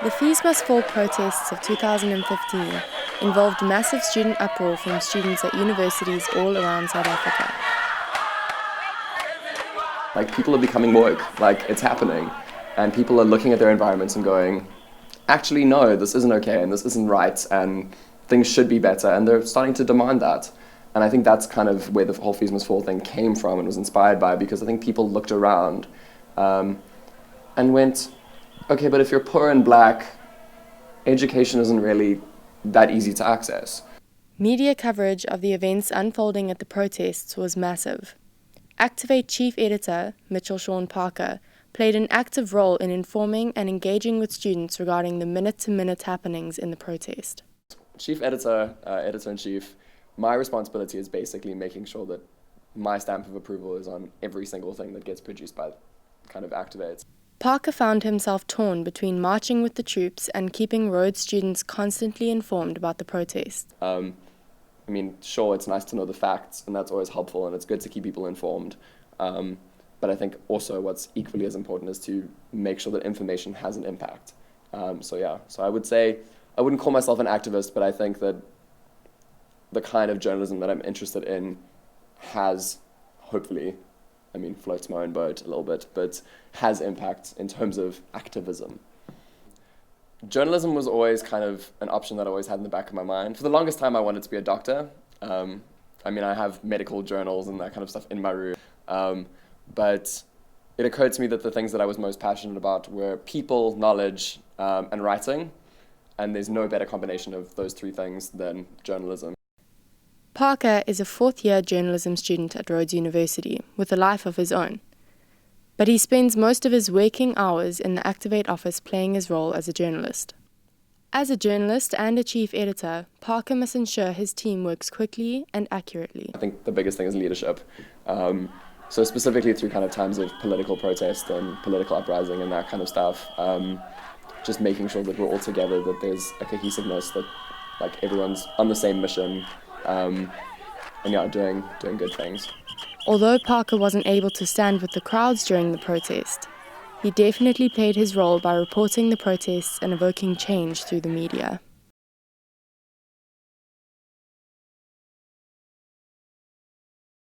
The Fees Must Fall protests of 2015 involved massive student uproar from students at universities all around South Africa. Like, people are becoming woke, like, it's happening, and people are looking at their environments and going, actually no, this isn't okay and this isn't right and things should be better, and they're starting to demand that. And I think that's kind of where the whole Fees Must Fall thing came from and was inspired by, because I think people looked around and went, okay, but if you're poor and black, education isn't really that easy to access. Media coverage of the events unfolding at the protests was massive. Activate chief editor Mitchel Shaun Parker played an active role in informing and engaging with students regarding the minute-to-minute happenings in the protest. Chief editor, editor-in-chief, my responsibility is basically making sure that my stamp of approval is on every single thing that gets produced by kind of Activate. Parker found himself torn between marching with the troops and keeping Rhodes students constantly informed about the protest. I mean, sure, it's nice to know the facts, and that's always helpful, and it's good to keep people informed. But I think also what's equally as important is to make sure that information has an impact. So I would say, I wouldn't call myself an activist, but I think that the kind of journalism that I'm interested in has, hopefully, floats my own boat a little bit, but has impact in terms of activism. Journalism was always kind of an option that I always had in the back of my mind. For the longest time, I wanted to be a doctor. I have medical journals and that kind of stuff in my room. But it occurred to me that the things that I was most passionate about were people, knowledge, and writing. And there's no better combination of those three things than journalism. Parker is a fourth-year journalism student at Rhodes University with a life of his own. But he spends most of his waking hours in the Activate office playing his role as a journalist. As a journalist and a chief editor, Parker must ensure his team works quickly and accurately. I think the biggest thing is leadership. So specifically through kind of times of political protest and political uprising and that kind of stuff, just making sure that we're all together, that there's a cohesiveness, that like everyone's on the same mission, doing good things. Although Parker wasn't able to stand with the crowds during the protest, he definitely played his role by reporting the protests and evoking change through the media.